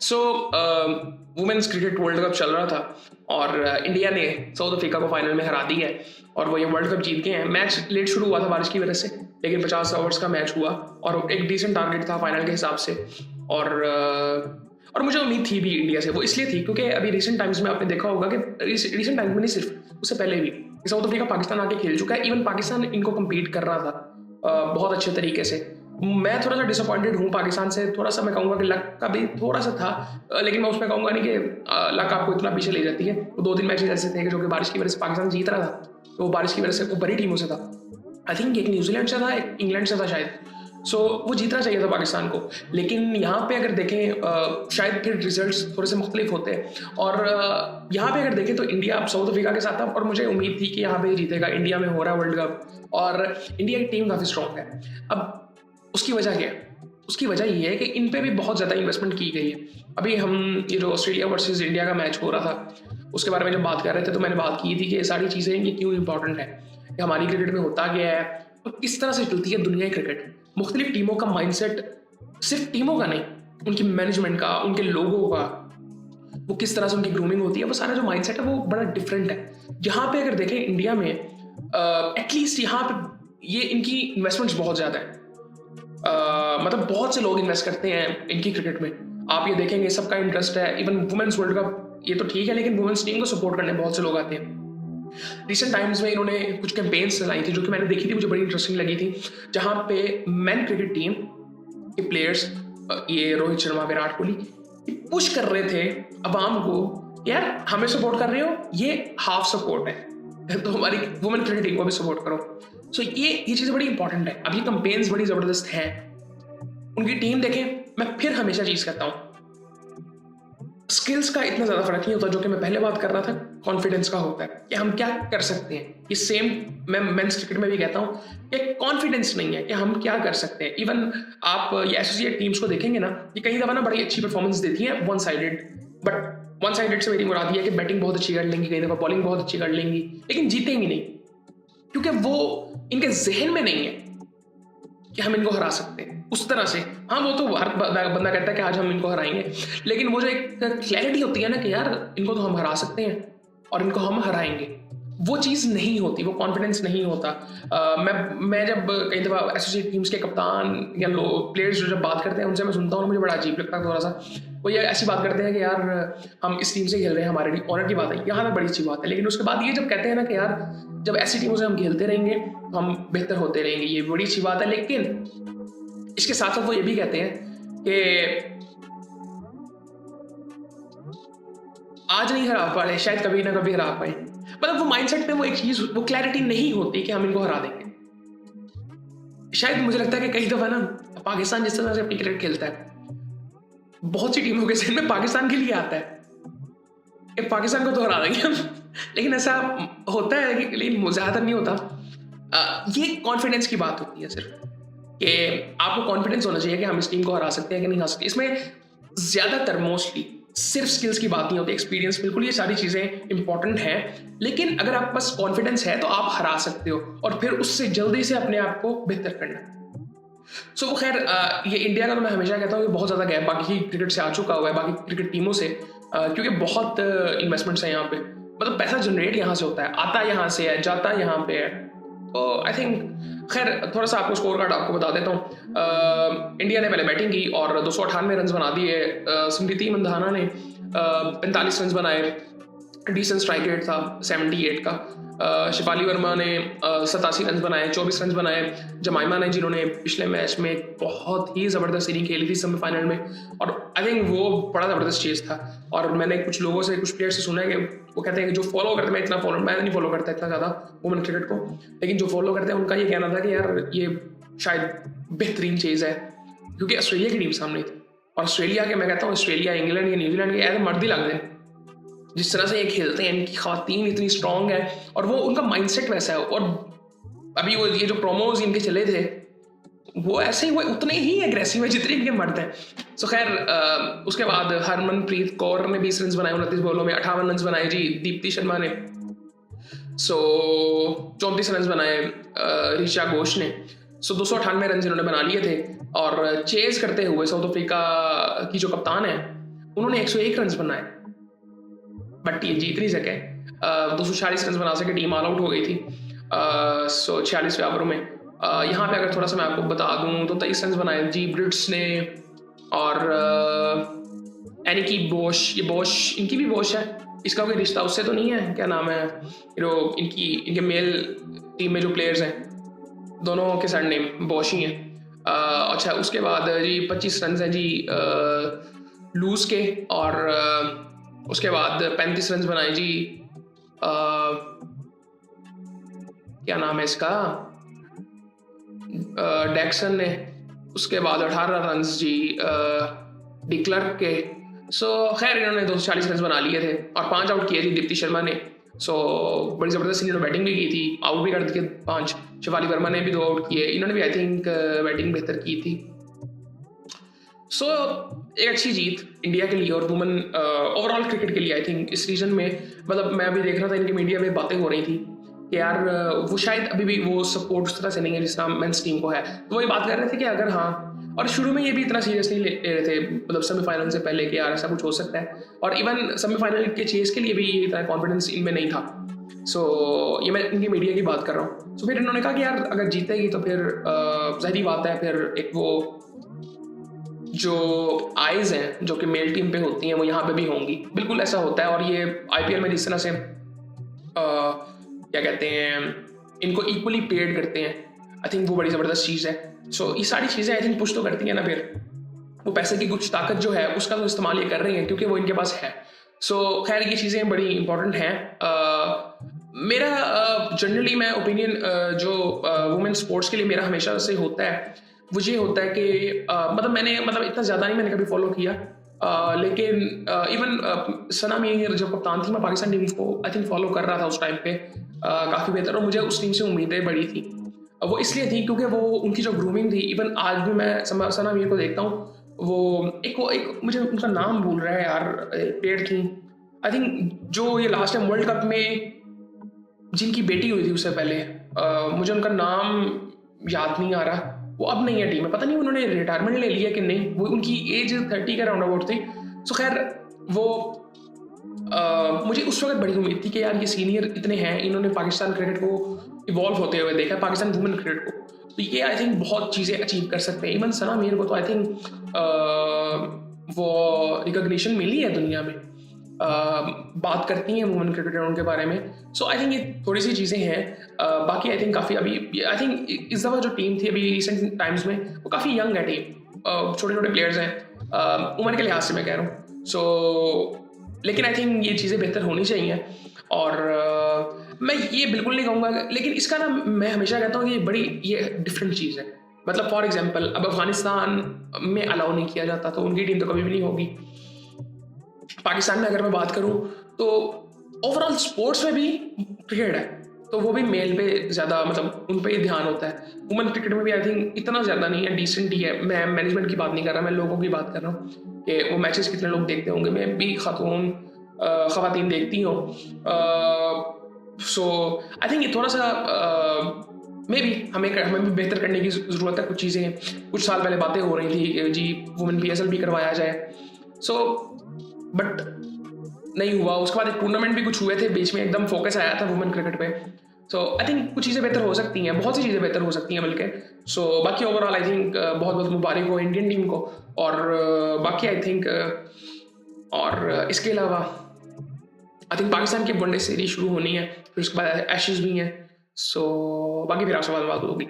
सो women's cricket world cup चल रहा था और इंडिया ने साउथ अफ्रीका को फाइनल में हरा दिया है और वो ये वर्ल्ड कप जीत गए हैं। मैच लेट शुरू हुआ था बारिश की वजह से, लेकिन 50 ओवर्स का मैच हुआ और एक डिसेंट टारगेट था फाइनल के हिसाब से। और मुझे उम्मीद थी भी इंडिया से, वो इसलिए थी क्योंकि अभी रिसेंट टाइम्स में आपने देखा होगा कि रिसेंट टाइम्स में नहीं, सिर्फ उससे पहले भी साउथ अफ्रीका पाकिस्तान आके खेल चुका है। इवन पाकिस्तान इनको कम्पीट कर रहा था बहुत अच्छे तरीके से। मैं थोड़ा सा डिसअपॉइंटेड हूँ पाकिस्तान से, थोड़ा सा मैं कहूँगा कि लक का भी थोड़ा सा था, लेकिन मैं उसमें कहूँगा नहीं कि लक आपको इतना पीछे ले जाती है। वो 2-3 मैचेस ऐसे थे कि जो कि बारिश की वजह से पाकिस्तान जीत रहा था, तो बारिश की वजह से वो बड़ी टीमों से था। आई थिंक एक न्यूजीलैंड से था, एक इंग्लैंड से था शायद। सो वो जीतना चाहिए था पाकिस्तान को, लेकिन यहाँ पे अगर देखें शायद फिर रिजल्ट्स थोड़े से मुख्तलिफ होते हैं। और यहाँ पे अगर देखें तो इंडिया अब साउथ अफ्रीका के साथ था और मुझे उम्मीद थी कि यहाँ पे जीतेगा, इंडिया में हो रहा है वर्ल्ड कप और इंडिया की टीम काफ़ी स्ट्रॉन्ग है। अब उसकी वजह क्या है? उसकी वजह ये है कि इन पे भी बहुत ज़्यादा इन्वेस्टमेंट की गई है। अभी हम ये जो ऑस्ट्रेलिया वर्सेस इंडिया का मैच हो रहा था उसके बारे में जब बात कर रहे थे तो मैंने बात की थी कि ये सारी चीज़ें ये क्यों इंपॉर्टेंट है, कि हमारी क्रिकेट में होता क्या है और किस तरह से चलती है दुनिया की क्रिकेट। मुख्तलिफ टीमों का माइंडसेट, सिर्फ टीमों का नहीं, उनकी मैनेजमेंट का, उनके लोगों का, वो किस तरह से उनकी ग्रूमिंग होती है, वो सारा जो माइंडसेट है वो बड़ा डिफरेंट है। यहाँ पे अगर देखें इंडिया में एटलीस्ट यहाँ पे ये इनकी इन्वेस्टमेंट्स बहुत ज़्यादा है। मतलब बहुत से लोग इन्वेस्ट करते हैं इनकी क्रिकेट में। आप ये देखेंगे सबका इंटरेस्ट है। इवन वुमेन्स वर्ल्ड कप ये तो ठीक है, लेकिन वुमेन्स टीम को सपोर्ट करने बहुत से लोग आते हैं। रिसेंट टाइम्स में इन्होंने कुछ कैंपेन्स चलाई थी जो कि मैंने देखी थी, मुझे बड़ी इंटरेस्टिंग लगी थी, जहाँ पे मेन क्रिकेट टीम के प्लेयर्स, ये रोहित शर्मा, विराट कोहली, पुश कर रहे थे अवाम को, यार हमें सपोर्ट कर रहे हो, ये हाफ सपोर्ट है तो हमारी वुमेन क्रिकेट टीम को भी सपोर्ट करो। सो ये चीज़ें बड़ी इंपॉर्टेंट है। अब ये कैंपेन्स बड़ी ज़बरदस्त हैं। उनकी टीम देखें, मैं फिर हमेशा चीज़ कहता हूँ, स्किल्स का इतना ज़्यादा फर्क नहीं होता जो कि मैं पहले बात कर रहा था, कॉन्फिडेंस का होता है कि हम क्या कर सकते हैं। ये सेम मैं मेंस क्रिकेट में भी कहता हूँ कि कॉन्फिडेंस नहीं है कि हम क्या कर सकते हैं। इवन आप ये एसोसिएट टीम्स को देखेंगे ना, ये कई दफ़ा ना बड़ी अच्छी परफॉर्मेंस देती हैं one sided, but one sided से मेरी मुराद ये है कि बैटिंग बहुत अच्छी कर लेंगी, कई दफ़ा बॉलिंग बहुत अच्छी कर लेंगी, लेकिन जीतेंगी नहीं क्योंकि वो इनके जहन में नहीं है कि हम इनको हरा सकते हैं उस तरह से। हाँ, वो तो हर बंदा कहता है कि आज हम इनको हराएंगे, लेकिन वो जो एक क्लैरिटी होती है ना कि यार इनको तो हम हरा सकते हैं और इनको हम हराएंगे, वो चीज़ नहीं होती, वो कॉन्फिडेंस नहीं होता। मैं जब कई दफ़ा एसोसिएट टीम्स के कप्तान या प्लेयर्स जो जब बात करते हैं उनसे मैं सुनता हूँ, मुझे बड़ा अजीब लगता है थोड़ा सा। वो ये ऐसी बात करते हैं कि यार हम इस टीम से खेल रहे हैं, हमारे लिए ऑनर की बात है, यहाँ तक बड़ी अच्छी बात है, लेकिन उसके बाद ये जब कहते हैं ना कि यार जब ऐसी टीमों से हम खेलते रहेंगे तो हम बेहतर होते रहेंगे, ये बड़ी अच्छी बात है। लेकिन इसके साथ साथ वो ये भी कहते हैं कि आज नहीं हरा पाए, शायद कभी ना कभी हरा पाए। मतलब वो माइंडसेट में वो एक चीज, वो क्लैरिटी नहीं होती कि हम इनको हरा देंगे। शायद मुझे लगता है कि कई दफा ना पाकिस्तान जिस तरह से अपनी क्रिकेट खेलता है, बहुत सी टीमों के जहन में पाकिस्तान के लिए आता है कि पाकिस्तान को तो हरा देंगे हम लेकिन ऐसा होता है कि, लेकिन ज्यादातर नहीं होता। ये कॉन्फिडेंस की बात होती है सिर्फ, कि आपको कॉन्फिडेंस होना चाहिए कि हम इस टीम को हरा सकते हैं कि नहीं हरा सकते। इसमें ज्यादातर मोस्टली सिर्फ स्किल्स की बात नहीं होती, एक्सपीरियंस, बिल्कुल ये सारी चीजें इंपॉर्टेंट हैं, लेकिन अगर आप पास कॉन्फिडेंस है तो आप हरा सकते हो और फिर उससे जल्दी से अपने आप को बेहतर करना। सो वो खैर ये इंडिया का तो मैं हमेशा कहता हूँ कि बहुत ज़्यादा गैप बाकी क्रिकेट से आ चुका हुआ है, बाकी क्रिकेट टीमों से, क्योंकि बहुत इन्वेस्टमेंट्स हैं यहाँ पे। मतलब पैसा जनरेट यहाँ से होता है, आता यहाँ से है, जाता यहाँ पे है। तो आई थिंक खैर थोड़ा सा आपको स्कोर कार्ड आपको बता देता हूँ। इंडिया ने पहले बैटिंग की और 298 रन बना दिए। स्मृति मंधाना ने 45 रन बनाए, डिसेंट स्ट्राइक रेट था 78 का। शिफाली वर्मा ने 87 रन बनाए, 24 रन बनाए। जमाइमा ने, जिन्होंने पिछले मैच में बहुत ही ज़बरदस्त इनिंग खेली थी सेमीफाइनल में, और आई थिंक वो बड़ा ज़बरदस्त चीज़ था। और मैंने कुछ लोगों से, कुछ प्लेयर्स से सुना है कि वो कहते हैं कि जो फॉलो करते हैं, मैं नहीं फॉलो करता इतना ज़्यादा वुमेन क्रिकेट को, लेकिन जो फॉलो करते हैं उनका ये कहना था कि यार ये शायद बेहतरीन चीज़ है, क्योंकि ऑस्ट्रेलिया की टीम सामने थी। और ऑस्ट्रेलिया के, मैं कहता हूँ ऑस्ट्रेलिया, इंग्लैंड या न्यूजीलैंड के ऐसे मर्दी लगते हैं जिस तरह से ये खेलते हैं, इनकी खातीन इतनी स्ट्रांग है और वो उनका माइंडसेट वैसा है। और अभी वो ये जो प्रोमोज इनके चले थे वो ऐसे ही, वो उतने ही एग्रेसिव है जितने इनके मर्द हैं। सो खैर उसके बाद हरमनप्रीत कौर ने 20 रन बनाए 29 बॉलों में, 58 रन बनाए जी दीप्ति शर्मा ने। सो 34 रन बनाए ऋचा घोष ने। सो 298 रन इन्होंने बना लिए थे। और चेज करते हुए साउथ अफ्रीका की जो कप्तान है उन्होंने 101 रन बनाए, बट ये जीत नहीं सके। 246 रन बना सके, टीम ऑल आउट हो गई थी। सो 46वें ओवरों में यहाँ पे अगर थोड़ा सा मैं आपको बता दूं तो 23 रन बनाए जी ब्रिट्स ने, और एनिकी बोश, ये बोश, इनकी भी बोश है, इसका कोई रिश्ता उससे तो नहीं है, क्या नाम है इनके मेल टीम में जो प्लेयर्स हैं दोनों के सरनेम बोश ही हैं। अच्छा, उसके बाद जी 25 रन हैं जी लूज के, और उसके बाद 35 रन बनाए जी क्या नाम है इसका, डैक्सन ने। उसके बाद 18 रन जी डिक्लर्क के। सो खैर इन्होंने 240 रन बना लिए थे और 5 आउट किए जी दीप्ति शर्मा ने। सो बड़ी ज़बरदस्त इन्होंने बैटिंग भी की थी, आउट भी कर दिए 5। शिवाली वर्मा ने भी 2 आउट किए, इन्होंने भी आई थिंक बैटिंग बेहतर की थी। सो एक अच्छी जीत इंडिया के लिए और वुमेन ओवरऑल क्रिकेट के लिए आई थिंक इस रीजन में। मतलब मैं अभी देख रहा था इनकी मीडिया में बातें हो रही थी कि यार वो शायद अभी भी वो सपोर्ट उस तरह से नहीं है जिस तरह मेंस टीम को है। तो वही बात कर रहे थे कि अगर हाँ, और शुरू में ये भी इतना सीरियसली ले रहे थे, मतलब सेमीफाइनल से पहले कि यार ऐसा कुछ हो सकता है, और इवन सेमीफाइनल के चेस के लिए भी इतना कॉन्फिडेंस इनमें नहीं था। सो ये मैं इनकी मीडिया की बात कर रहा हूँ। सो फिर इन्होंने कहा कि यार अगर जीतेगी तो फिर ज़ाहिर बात है, फिर एक वो जो आइज़ हैं जो कि मेल टीम पे होती हैं वो यहाँ पे भी होंगी। बिल्कुल ऐसा होता है, और ये आईपीएल में जिस तरह से क्या कहते हैं इनको इक्वली पेड करते हैं, आई थिंक वो बड़ी ज़बरदस्त चीज़ है। सो ये सारी चीज़ें आई थिंक पुश तो करती हैं ना, फिर वो पैसे की कुछ ताकत जो है उसका तो इस्तेमाल ये कर रही हैं क्योंकि वो इनके पास है। सो खैर ये चीज़ें बड़ी इंपॉर्टेंट हैं। मेरा जनरली मैं ओपिनियन जो वुमेन स्पोर्ट्स के लिए मेरा हमेशा से होता है वो ये होता है कि मतलब मैंने इतना ज़्यादा नहीं मैंने कभी फॉलो किया, लेकिन इवन सना मीर जब कप्तान थी मैं पाकिस्तान टीम को आई थिंक फॉलो कर रहा था उस टाइम पे काफ़ी बेहतर, और मुझे उस टीम से उम्मीदें बड़ी थी। वो इसलिए थी क्योंकि वो उनकी जो ग्रूमिंग थी, इवन आज भी मैं सना मीर को देखता हूँ, वो एक मुझे उनका नाम भूल रहा है यार, पेड़ थी आई थिंक जो ये लास्ट टाइम वर्ल्ड कप में जिनकी बेटी हुई थी उससे पहले, मुझे उनका नाम याद नहीं आ रहा, वो अब नहीं है टीम में, पता नहीं उन्होंने रिटायरमेंट ले लिया कि नहीं, वो उनकी एज 30 के राउंड अबाउट थी। सो खैर वो मुझे उस वक्त बड़ी उम्मीद थी कि यार ये सीनियर इतने हैं, इन्होंने पाकिस्तान क्रिकेट को इवॉल्व होते हुए देखा है, पाकिस्तान वुमेन क्रिकेट को, तो ये आई थिंक बहुत चीज़ें अचीव कर सकते हैं। इवन सना मीर को तो आई थिंक वो रिकॉग्निशन मिली है दुनिया में, बात करती हैं वुमेन क्रिकेटर उनके बारे में। सो आई थिंक ये थोड़ी सी चीज़ें हैं। बाकी आई थिंक काफ़ी अभी आई थिंक इस दफ़ा जो टीम थी अभी रिसेंट टाइम्स में वो काफ़ी यंग है टीम, छोटे छोटे प्लेयर्स हैं उम्र के लिहाज से मैं कह रहा हूँ। सो लेकिन आई थिंक ये चीज़ें बेहतर होनी चाहिए, और मैं ये बिल्कुल नहीं कहूँगा, लेकिन इसका ना मैं हमेशा कहता हूँ कि बड़ी ये डिफरेंट चीज़ है। मतलब फॉर एग्जांपल अब अफगानिस्तान में अलाउ नहीं किया जाता तो उनकी टीम तो कभी भी नहीं होगी। पाकिस्तान में अगर मैं बात करूं तो ओवरऑल स्पोर्ट्स में भी क्रिकेट है तो वो भी मेल पे ज़्यादा मतलब उन पे ध्यान होता है। वुमेन क्रिकेट में भी आई थिंक इतना ज़्यादा नहीं है, डिसेंट ही है। मैं मैनेजमेंट की बात नहीं कर रहा, मैं लोगों की बात कर रहा हूँ कि वो मैचेस कितने लोग देखते होंगे। मैं भी ख़वातीन देखती हूँ। सो आई थिंक ये थोड़ा सा मे भी हमें भी बेहतर करने की ज़रूरत है। कुछ चीज़ें कुछ साल पहले बातें हो रही थी जी वुमेन PSL भी करवाया जाए, सो बट नहीं हुआ। उसके बाद एक टूर्नामेंट भी कुछ हुए थे बीच में, एकदम फोकस आया था वुमेन क्रिकेट पे। सो आई थिंक कुछ चीज़ें बेहतर हो सकती हैं, बहुत सी चीज़ें बेहतर हो सकती हैं बल्कि। सो बाकी ओवरऑल आई थिंक बहुत बहुत मुबारक हो इंडियन टीम को, और बाकी आई थिंक और इसके अलावा आई थिंक पाकिस्तान की वनडे सीरीज शुरू होनी है, फिर उसके बाद एशेज भी हैं। सो बाकी फिर आपसे बात होगी।